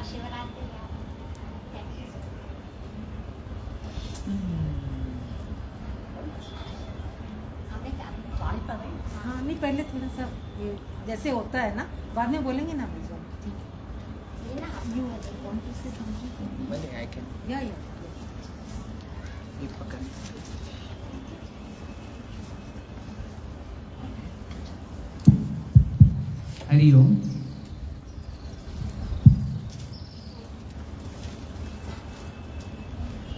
महाशिवरात्रि हाँ नहीं, पहले थोड़ा सा ये जैसे होता है ना, बाद में बोलेंगे ना हम सब। ठीक है, you want to say something? मैंने आई कैन या ये पकड़। हरि ओम।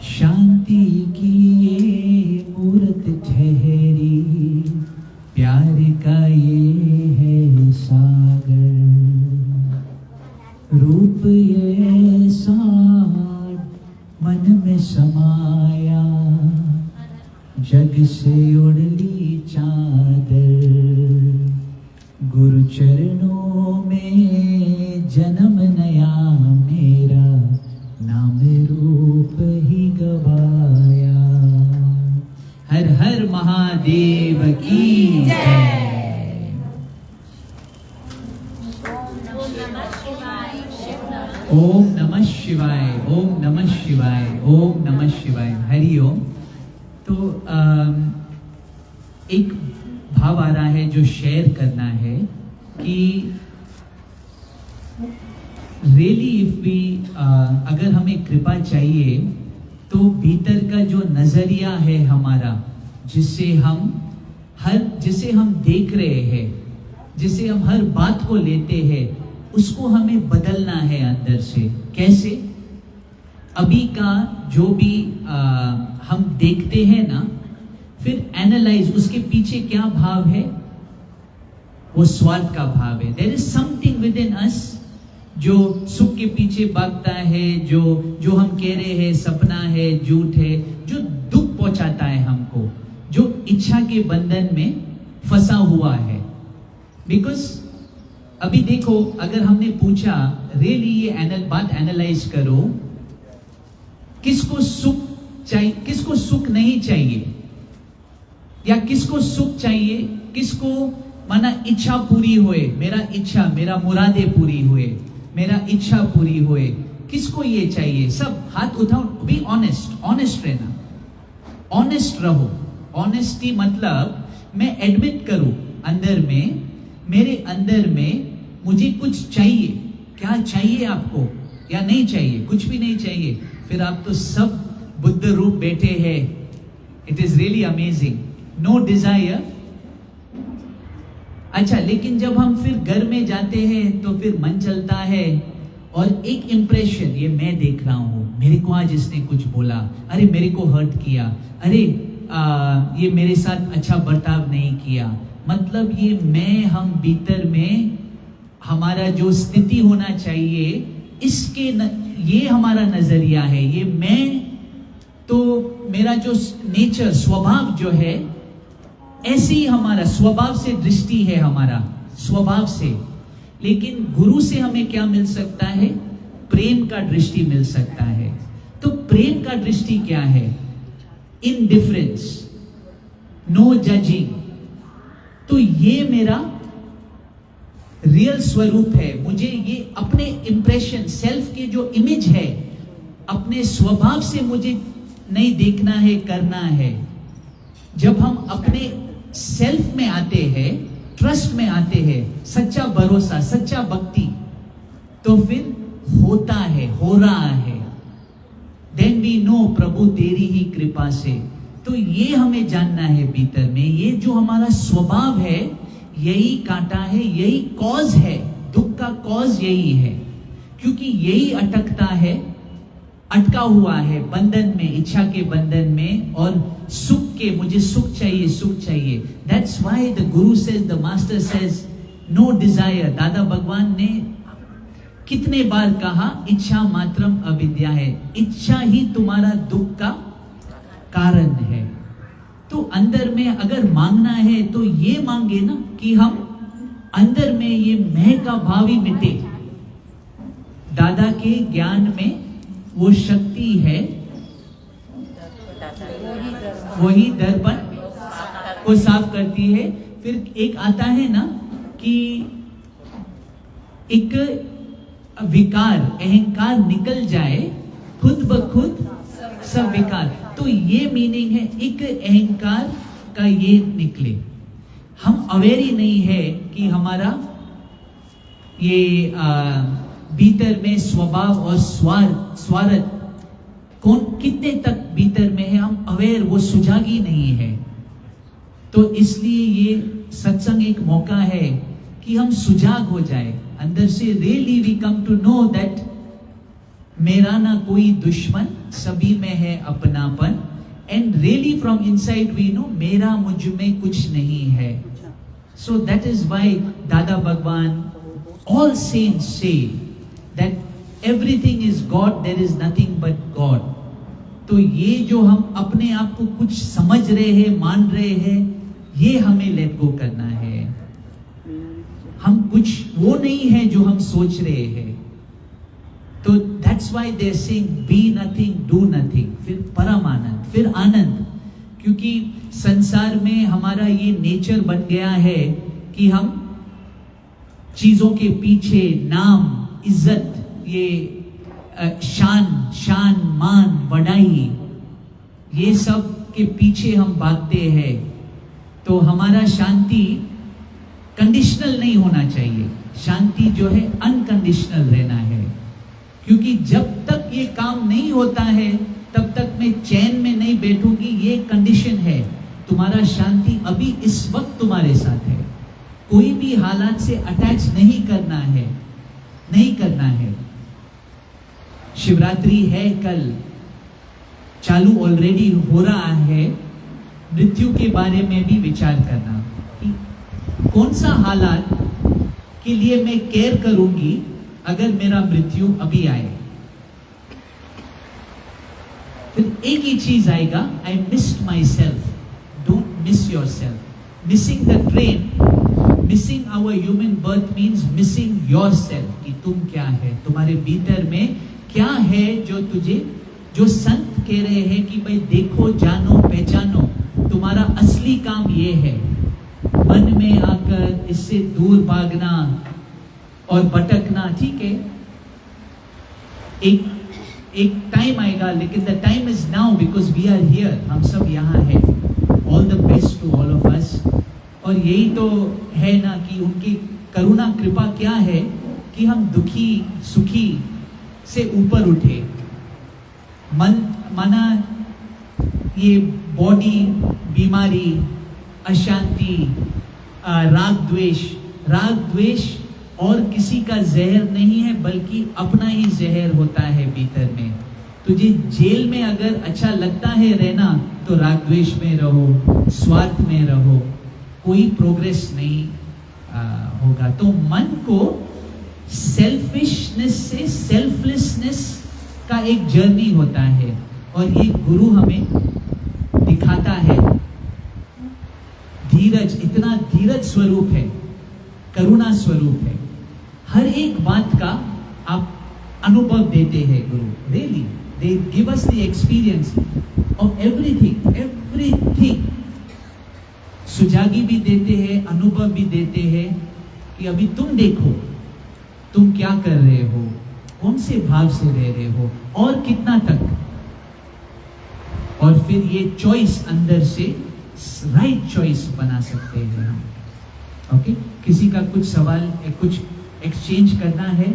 शांति की ये मूरत ठहरी, प्यार का ये है सागर, रूप ये साथ मन में समाया, जग से उड़ ली चादर, गुरु चरणों में जन्म नया मेरा, नाम रूप ही गवाया। हर हर महादेव की जय। ओम नमः शिवाय, ओम नमः शिवाय, ओम नमः शिवाय। हरि ओम। तो एक भाव आ रहा है जो शेयर करना है कि रियली इफ वी अगर हमें कृपा चाहिए तो भीतर का जो नजरिया है हमारा, जिसे हम देख रहे हैं, जिसे हम हर बात को लेते हैं, उसको हमें बदलना है अंदर से। कैसे? अभी का जो भी हम देखते हैं ना, फिर एनालाइज उसके पीछे क्या भाव है, वो स्वार्थ का भाव है। There is something within us जो सुख के पीछे भागता है, जो हम कह रहे हैं सपना है, झूठ है, जो दुख पहुंचाता है हमको, जो इच्छा के बंधन में फंसा हुआ है। बिकॉज अभी देखो, अगर हमने पूछा रियली ये बात एनालाइज करो, किसको सुख चाहिए, किसको सुख नहीं चाहिए, या किसको सुख चाहिए, किसको माना इच्छा पूरी हुए, मेरा मुरादे पूरी हुए, मेरा इच्छा पूरी हुए, किसको ये चाहिए? सब हाथ उठाओ। बी ऑनेस्ट रहना, ऑनेस्ट रहो। ऑनेस्टी मतलब मैं एडमिट करूं अंदर में, मेरे अंदर में मुझे कुछ चाहिए। क्या चाहिए आपको? या नहीं चाहिए? कुछ भी नहीं चाहिए, फिर आप तो सब बुद्ध रूप बैठे हैं। It is really amazing. No desire. अच्छा, लेकिन जब हम फिर घर में जाते हैं तो फिर मन चलता है और एक इंप्रेशन, ये मैं देख रहा हूं, मेरे को आज इसने कुछ बोला, अरे मेरे को हर्ट किया, अरे ये मेरे साथ अच्छा बर्ताव नहीं किया। मतलब ये मैं, हम भीतर में हमारा जो स्थिति होना चाहिए, ये हमारा नजरिया है। ये मैं, तो मेरा जो नेचर, स्वभाव जो है, ऐसे ही हमारा स्वभाव से दृष्टि है, हमारा स्वभाव से। लेकिन गुरु से हमें क्या मिल सकता है? प्रेम का दृष्टि मिल सकता है। तो प्रेम का दृष्टि क्या है? Indifference, no judging. तो ये मेरा रियल स्वरूप है। मुझे ये अपने इंप्रेशन, सेल्फ के जो इमेज है, अपने स्वभाव से मुझे नहीं देखना है, करना है। जब हम अपने सेल्फ में आते हैं, ट्रस्ट में आते हैं, सच्चा भरोसा, सच्चा भक्ति, तो फिर होता है, हो रहा है। देन वी नो प्रभु तेरी ही कृपा से। तो ये हमें जानना है भीतर में, ये जो हमारा स्वभाव है, यही कांटा है, यही कॉज है, दुख का कॉज यही है। क्योंकि यही अटकता है, अटका हुआ है बंधन में, इच्छा के बंधन में, और सुख के, मुझे सुख चाहिए, सुख चाहिए। That's why the guru says, the master says, no desire. Dada Bhagwan ने कितने बार कहा, इच्छा मात्रम अविद्या है। इच्छा ही तुम्हारा दुख का कारण है। तो अंदर में अगर मांगना है तो ये मांगे ना कि हम अंदर में ये मैं का भाव ही मिटे। दादा के ज्ञान में वो शक्ति है, वही दर्पण को साफ करती है। फिर एक आता है ना कि एक विकार, अहंकार निकल जाए, खुद ब खुद सब विकार। तो ये मीनिंग है, एक अहंकार का ये निकले। हम अवेयर ही नहीं है कि हमारा ये भीतर में स्वभाव और स्वार्थ कौन कितने तक भीतर में है, हम अवेयर, वो सुजागी नहीं है। तो इसलिए ये सत्संग एक मौका है कि हम सुजाग हो जाए अंदर से। Really we come to know that मेरा ना कोई दुश्मन, सभी में है अपनापन। And really from inside we know मेरा मुझ में कुछ नहीं है। सो दैट इज व्हाई दादा भगवान, all saints say that everything is God, there is nothing but God. तो ये जो हम अपने आप को कुछ समझ रहे हैं, मान रहे हैं, ये हमें लेट गो करना है। हम कुछ वो नहीं है जो हम सोच रहे हैं। तो that's why they saying be nothing, do nothing, फिर परम आनंद, फिर आनंद। क्योंकि संसार में हमारा ये नेचर बन गया है कि हम चीजों के पीछे नाम, इज्जत, ये शान, मान, बढ़ाई, ये सब के पीछे हम भागते हैं। तो हमारा शांति कंडीशनल नहीं होना चाहिए। शांति जो है अनकंडीशनल रहना है। क्योंकि जब तक ये काम नहीं होता है तब तक मैं चैन में नहीं बैठूंगी। ये कंडीशन है। तुम्हारा शांति अभी इस वक्त तुम्हारे साथ है। कोई भी हालात से अटैच नहीं करना है, नहीं करना है। शिवरात्रि है कल, चालू ऑलरेडी हो रहा है। मृत्यु के बारे में भी विचार करना कि कौन सा हालात के लिए मैं केयर करूंगी अगर मेरा मृत्यु अभी आए। फिर एक ही चीज आएगा, I missed myself. Don't miss yourself. Missing the train, missing our human birth means missing yourself. कि तुम क्या है, तुम्हारे भीतर में क्या है जो तुझे, जो संत कह रहे हैं कि भाई देखो, जानो, पहचानो, तुम्हारा असली काम ये है। मन में आकर इससे दूर भागना और भटकना ठीक है, एक टाइम आएगा, लेकिन the time is now because we are here. हम सब यहाँ हैं। All the best to all of us. और यही तो है ना कि उनकी करुणा कृपा क्या है कि हम दुखी सुखी से ऊपर उठे। माना ये बॉडी, बीमारी, अशांति, राग द्वेष और किसी का जहर नहीं है, बल्कि अपना ही जहर होता है भीतर में। तुझे जेल में अगर अच्छा लगता है रहना तो राग द्वेष में रहो, स्वार्थ में रहो, कोई प्रोग्रेस नहीं होगा। तो मन को सेल्फिशनेस से सेल्फलेसनेस का एक जर्नी होता है और ये गुरु हमें दिखाता है। धीरज, इतना धीरज स्वरूप है, करुणा स्वरूप है। हर एक बात का आप अनुभव देते हैं गुरु। Really they give us the experience of everything. सुजागी भी देते हैं, अनुभव भी देते हैं कि अभी तुम देखो तुम क्या कर रहे हो, कौन से भाव से रह रहे हो और कितना तक। और फिर ये चॉइस अंदर से राइट चॉइस बना सकते हैं हम। ओके, किसी का कुछ सवाल, कुछ एक्सचेंज करना है?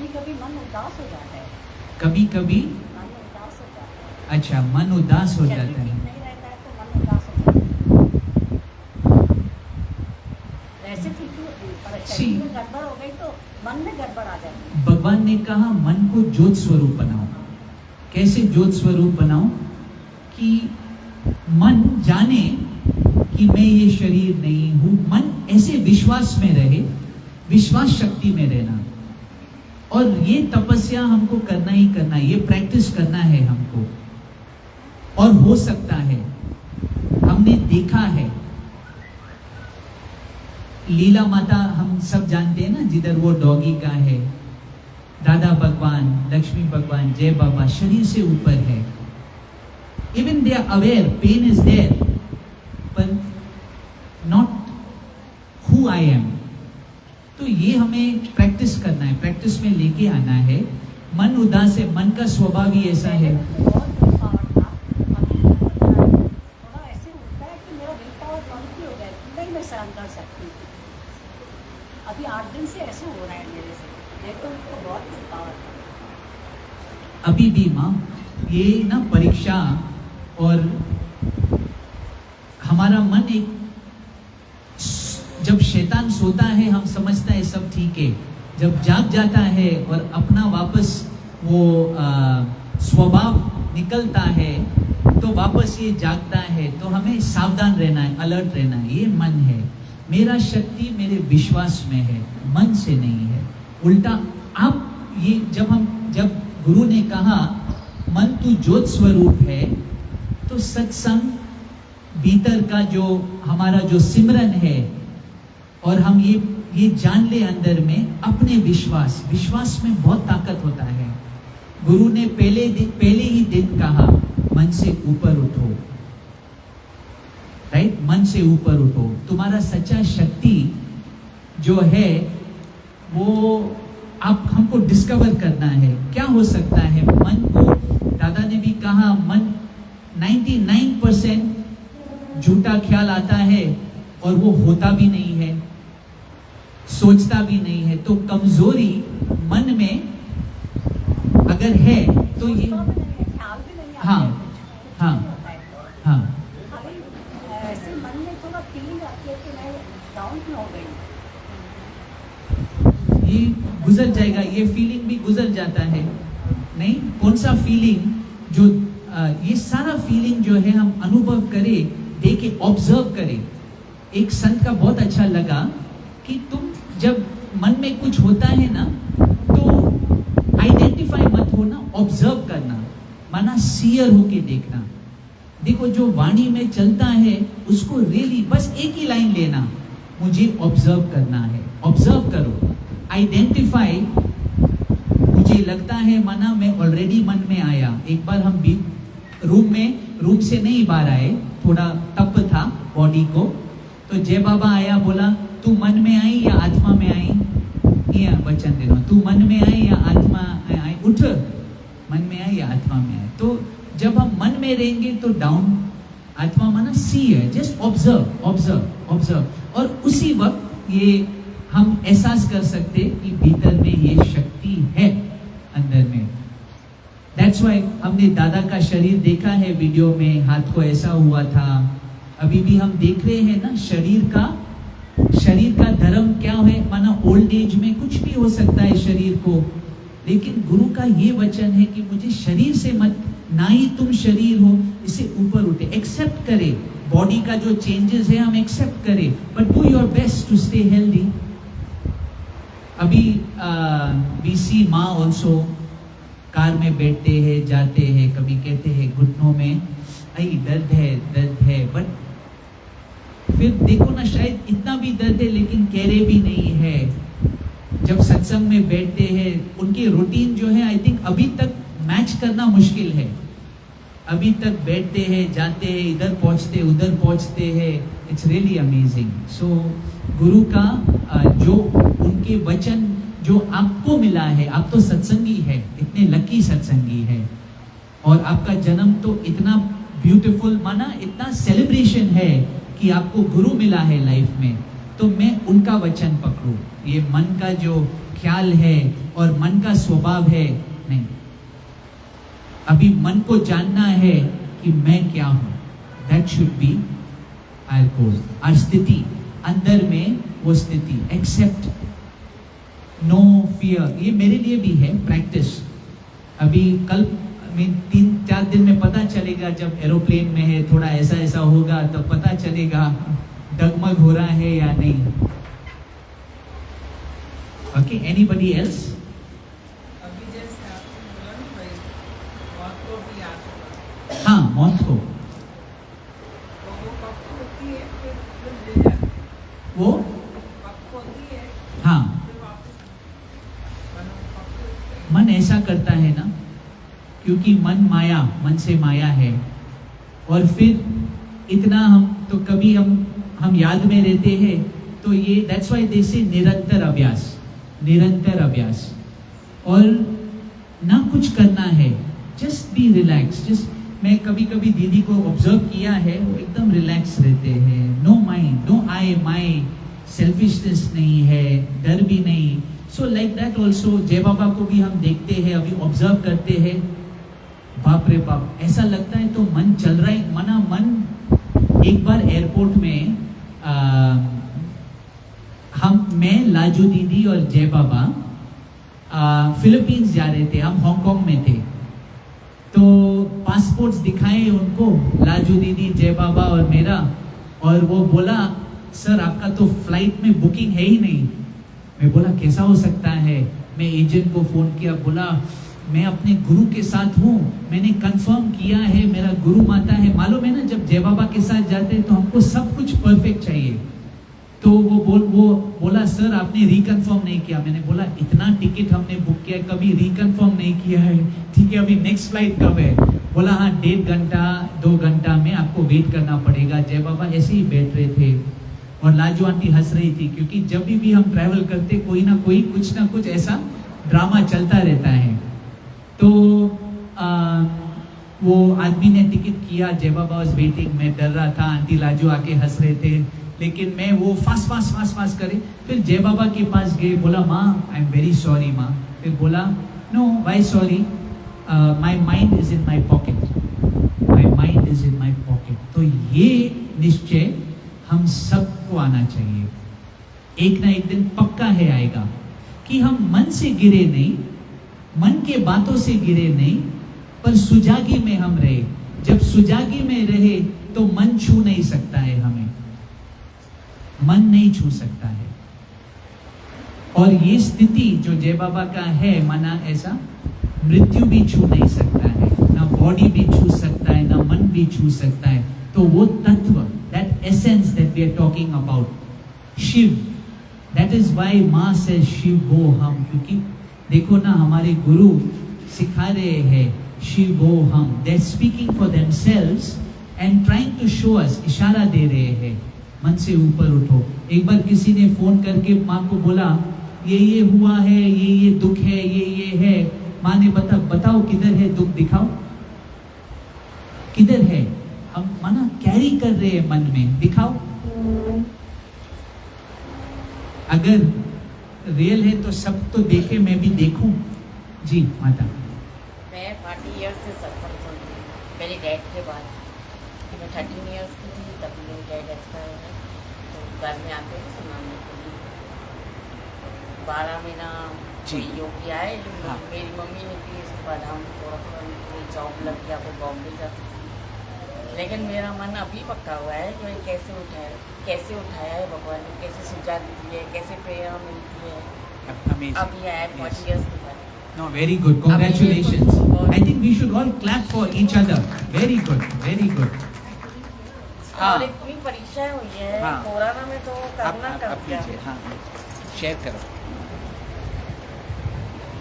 कभी मन उदास हो जाता है। कभी कभी मन उदास हो जाता है। अच्छा, मन उदास हो जाता है। नहीं रहता है तो मन उदास हो जाता है। वैसे ठीक है, शरीर में गड़बड़ हो गई तो मन में गड़बड़ आ जाती है। भगवान ने कहा मन को ज्योत स्वरूप बनाओ। कैसे ज्योत स्वरूप बनाओ? कि मन जाने कि मैं ये शरीर नहीं हूं। मन ऐसे विश्वास में रहे, विश्वास शक्ति में रहना। और ये तपस्या हमको करना ही करना है, ये प्रैक्टिस करना है हमको। और हो सकता है, हमने देखा है, लीला माता हम सब जानते हैं ना, जिधर वो डॉगी का है, दादा भगवान, लक्ष्मी भगवान, जय बाबा शरीर से ऊपर है। Even they are aware pain is there, but not who I am. तो ये हमें प्रैक्टिस करना है, प्रैक्टिस में लेके आना है. मन उदास है, मन का स्वभाव ही ऐसा है. बहुत विल पावर था, अभी थोड़ा ऐसे होता है कि मेरा विल पावर कम ही हो गया, नहीं मैं सहन कर सकती हूँ. अभी 8 दिन से ऐसे हो रहा है मेरे से, नहीं तो उनको बहुत विल पावर था. अभी भी माँ ये ना परीक्षा, और हमारा मन एक, जब शैतान सोता है हम समझता है सब ठीक है, जब जाग जाता है और अपना वापस वो स्वभाव निकलता है तो वापस ये जागता है. तो हमें सावधान रहना है, अलर्ट रहना है. ये मन है, मेरा शक्ति मेरे विश्वास में है, मन से नहीं है. उल्टा आप ये जब गुरु ने कहा मन तू ज्योत स्वरूप है, तो सत्संग भीतर का जो हमारा जो सिमरन है, और हम ये जान ले अंदर में अपने विश्वास में बहुत ताकत होता है. गुरु ने पहले ही दिन कहा मन से ऊपर उठो, राइट. मन से ऊपर उठो. तुम्हारा सच्चा शक्ति जो है वो आप हमको डिस्कवर करना है. क्या हो सकता है मन को, दादा ने भी कहा मन 99% झूठा ख्याल आता है और वो होता भी नहीं है, सोचता भी नहीं है. तो कमजोरी मन में अगर है तो ये ख्याल भी नहीं आता हाँ है, हाँ हाँ अभी ऐसे मन में थोड़ा फीलिंग आती है कि मैं डाउन हो गई. ये गुजर जाएगा, ये फीलिंग भी गुजर जाता है. नहीं, कौन सा फीलिंग जो ये सारा फीलिंग जो है हम अनुभव करें, देखे, ऑब्जर्व करें. एक संत का बहुत अच्छा लगा कि तुम जब मन में कुछ होता है ना तो आइडेंटिफाई मत होना, ऑब्जर्व करना, माना सीयर होके देखना. देखो जो वाणी में चलता है उसको रियली बस एक ही लाइन लेना, मुझे ऑब्जर्व करना है. ऑब्जर्व करो, आइडेंटिफाई. मुझे लगता है माना मैं ऑलरेडी मन में आया. एक बार हम भी रूम से नहीं बाहर आए, थोड़ा तप था बॉडी को, तो जय बाबा आया, बोला तू मन में आई या आत्मा में आई, ये वचन दे दो, तू मन में आई या आत्मा आई, उठ, मन में आई या आत्मा में आई. तो जब हम मन में रहेंगे तो डाउन, आत्मा माना सी है, जस्ट ऑब्जर्व ऑब्जर्व ऑब्जर्व. और उसी वक्त ये हम एहसास कर सकते कि भीतर में ये शक्ति है अंदर में. दैट्स वाई हमने दादा का शरीर देखा है वीडियो में, हाथ को ऐसा हुआ था. अभी भी हम देख रहे हैं ना शरीर का धर्म क्या है, माना ओल्ड एज में कुछ भी हो सकता है शरीर को. लेकिन गुरु का ये वचन है कि मुझे शरीर से मत, ना ही तुम शरीर हो, इसे ऊपर उठे, एक्सेप्ट करे. बॉडी का जो चेंजेस है हम एक्सेप्ट करें, but do your best to stay healthy. अभी वी सी माँ ऑल्सो कार में बैठते हैं, जाते हैं, कभी कहते हैं घुटनों में आई दर्द है, बट फिर देखो ना शायद इतना भी दर्द है लेकिन कह रहे भी नहीं है. जब सत्संग में बैठते हैं उनकी रूटीन जो है आई थिंक अभी तक मैच करना मुश्किल है. अभी तक बैठते हैं, जाते हैं, इधर पहुंचते उधर पहुंचते हैं. It's really amazing. सो गुरु का जो उनके वचन जो आपको मिला है, आप तो सत्संगी है, इतने लकी सत्संगी है, और आपका जन्म तो इतना ब्यूटीफुल, माना इतना सेलिब्रेशन है कि आपको गुरु मिला है लाइफ में. तो मैं उनका वचन पकड़ूं. ये मन का जो ख्याल है और मन का स्वभाव है, नहीं, अभी मन को जानना है कि मैं क्या हूं. That should be our goal, our स्थिति अंदर में, वो स्थिति एक्सेप्ट, नो फियर. ये मेरे लिए भी है प्रैक्टिस. अभी कल में 3-4 दिन में पता चलेगा, जब एरोप्लेन में है थोड़ा ऐसा होगा तो पता चलेगा डगमग हो रहा है या नहीं. Okay, anybody else? हाँ, मौत को वो हाँ, मन ऐसा करता है ना, क्योंकि मन से माया है. और फिर इतना हम तो कभी हम याद में रहते हैं। तो ये दैट्स व्हाई दे से निरंतर अभ्यास, निरंतर अभ्यास। और ना कुछ करना है, जस्ट बी रिलैक्स। जस्ट मैं कभी कभी दीदी को ऑब्जर्व किया है, वो एकदम रिलैक्स रहते हैं। नो माइंड, नो आई माई, सेल्फिशनेस नहीं है, डर भी नहीं। सो लाइक दैट ऑल्सो जय बाबा को भी हम देखते हैं, अभी ऑब्जर्व करते हैं। बाप रे बाप, ऐसा लगता है तो मन चल रहा है, मन। एक बार एयरपोर्ट में मैं, लाजू दीदी और जय बाबा फिलीपींस जा रहे थे। हम हांगकांग में थे, तो पासपोर्ट्स दिखाए उनको, लाजू दीदी, जय बाबा और मेरा। और वो बोला, सर आपका तो फ्लाइट में बुकिंग है ही नहीं। मैं बोला कैसा हो सकता है? मैं एजेंट को फोन किया, बोला मैं अपने गुरु के साथ हूँ, मैंने कंफर्म किया है, मेरा गुरु माता है। मालूम है ना, जब जय बाबा के साथ जाते हैं तो हमको सब कुछ परफेक्ट चाहिए। तो वो बोला सर आपने रिकन्फर्म नहीं किया। मैंने बोला इतना टिकट हमने बुक किया, कभी रिकन्फर्म नहीं किया है। ठीक है, अभी नेक्स्ट फ्लाइट कब है? बोला हाँ 1.5 घंटा 2 घंटा में आपको वेट करना पड़ेगा। जय बाबा ऐसे ही बैठ रहे थे और लाजू आंटी हंस रही थी, क्योंकि जब भी हम ट्रैवल करते कोई ना कोई कुछ ना कुछ ऐसा ड्रामा चलता रहता है। तो वो आदमी ने टिकट किया, जय बाबा वाज वेटिंग। मैं डर रहा था, आंटी लाजू आके हंस रहे थे, लेकिन मैं वो फास्ट करे। फिर जय बाबा के पास गए, बोला माँ आई एम वेरी सॉरी माँ। फिर बोला know why sorry, my mind is in my pocket, my mind is in my pocket. तो ये निश्चय हम सबको आना चाहिए, एक ना एक दिन पक्का है आएगा, कि हम मन से गिरे नहीं, मन के बातों से गिरे नहीं, पर सुजागी में हम रहे। जब सुजागी में रहे तो मन छू नहीं सकता है हमें, मन नहीं छू सकता है। और ये स्थिति जो जय बाबा का है, माना ऐसा मृत्यु भी छू नहीं सकता है, ना बॉडी भी छू सकता है, ना मन भी छू सकता है। तो वो तत्व, that essence that we are talking about, Shiva, that is why मां से शिव वो हम। क्योंकि देखो ना, हमारे गुरु सिखा रहे हैं शिव वो हम, they are speaking for themselves and trying to show us, इशारा दे रहे हैं मन से ऊपर उठो। एक बार किसी ने फोन करके माँ को बोला ये हुआ है, ये दुख है, ये है। माँ ने बताओ किधर है दुख, दिखाओ किधर है। हम माना कैरी कर रहे हैं मन में, दिखाओ। अगर रियल है तो सब तो देखे, मैं भी देखूं। जी माता, मैं 40 ईयर्स से सत्संग सुनती हूँ, मेरे डैड के बाद। मैं 13 ईयर्स की थी तब मेरे डैड एक्सपायर है, तो घर में आते हैं सुनाने के लिए। 12 महीना कोई योगी आए, हाँ। मेरी मम्मी ने थी, उसके बाद हम थोड़ा जॉब लग गया, फिर बॉम्बे जाती थी। लेकिन मेरा मन अभी पक्का हुआ है कि मैं कैसे उठाया है भगवान ने, कैसे सुझा दी है, कैसे प्रेरणा मिलती है। Amazing. अभी आया 40 ईयर्स के बाद। No, very good. Congratulations. I think we should all clap for each other. Very good, very good. और इतनी परीक्षाएं हुई है, हाँ। कोरोना में तो करना कर दिया। हाँ, शेयर करो।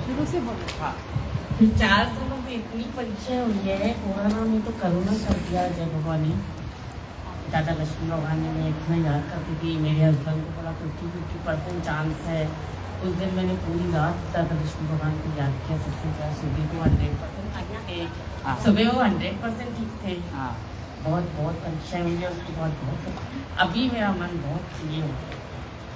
शुरू से बोलो। हाँ, 4 सालों में इतनी परीक्षाएं हुई है, कोरोना में तो करोना कर दिया जय भगवान ने। दादा लक्ष्मी भगवान ने, मैं इतना याद करती थी, मेरे हस्बैंड को बोला 50% चांस है। उस दिन मैंने पूरी रात दादा लक्ष्मी भगवान को याद किया, सबसे ज़्यादा। सुबह को 100% ठीक थे, हाँ। सुबह वो 100% ठीक थे। हाँ, बहुत परीक्षाएं हुई है, उसके बाद बहुत। अभी मेरा मन बहुत ये हो गया,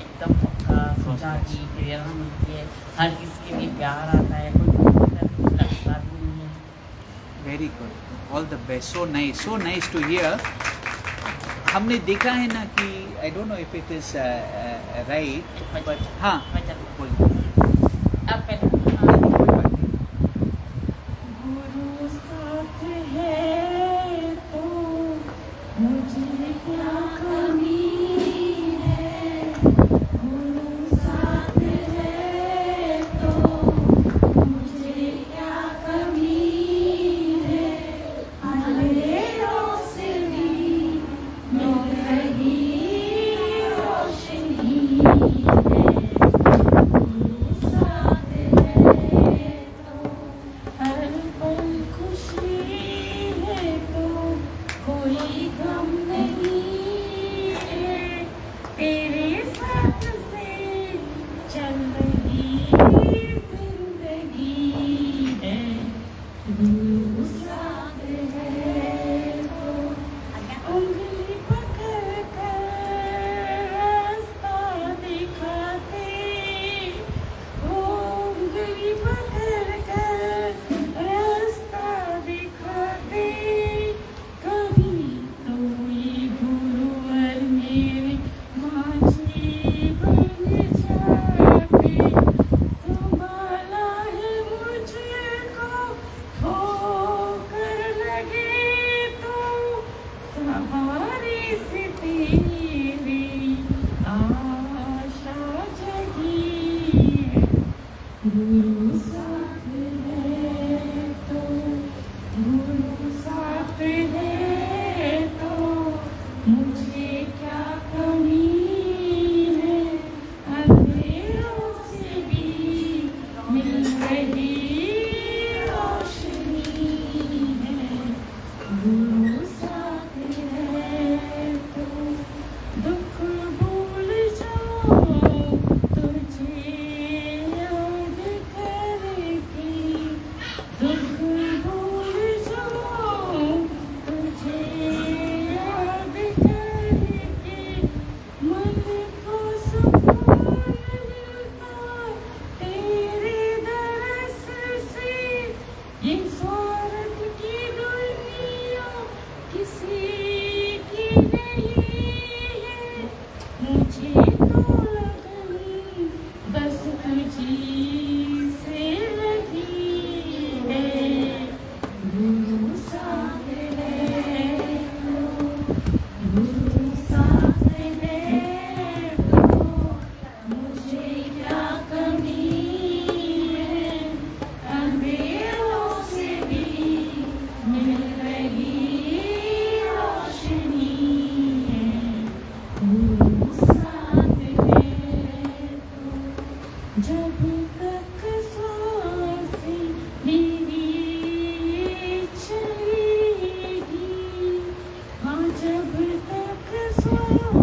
एकदम पक्का सोचा कि प्रेरणा मिलती है, हर किसी के लिए प्यार आता है, कोई कुछ लगता भी नहीं है। very good. All the best. So nice to hear. हमने देखा है ना कि I don't know if it is right, but हाँ, बोलिए। अब पहले गुरु साथ है तो मुझे क्या कमी है, गुरु साथ है तो मुझे क्या कमी है, अंधेरों से भी मिल रही रोशनी है। कोई गम नहीं है, तेरे साथ से चल रही जिंदगी है। गुरु साथ है तो उंगली पकड़ कर रास्ता दिखाते, उंगली पकड़ कर रास्ता दिखाते। कभी तो ये गुरुवर मेरे माझी बन जाते, संभाला है मुझको ठोकर लगे तो, सहारे से तेरी आशा जगी है। गुरु साथ है तो, गुरु साथ है तो मुझे क्या कमी है, अंधेरों से भी मिल रही रोशनी है। गुरु साथ है तो दुख भूल जाओ तुझे याद करके, दुख भूल जाओ तुझे याद करके, मन को सुकून मिलता तेरे दरस से। ये स्वार्थ की दुनिया किसी की नहीं है, मुझे तो लगन बस तुझी से लगी है। गुरु साथ है तो, गुरु साथ है तो मुझे क्या कमी है, अंधेरों से भी मिल रही रोशनी है। गुरु साथ है तो जब तक सांसें मेरी चलेगी, हाँ जब तक सांसें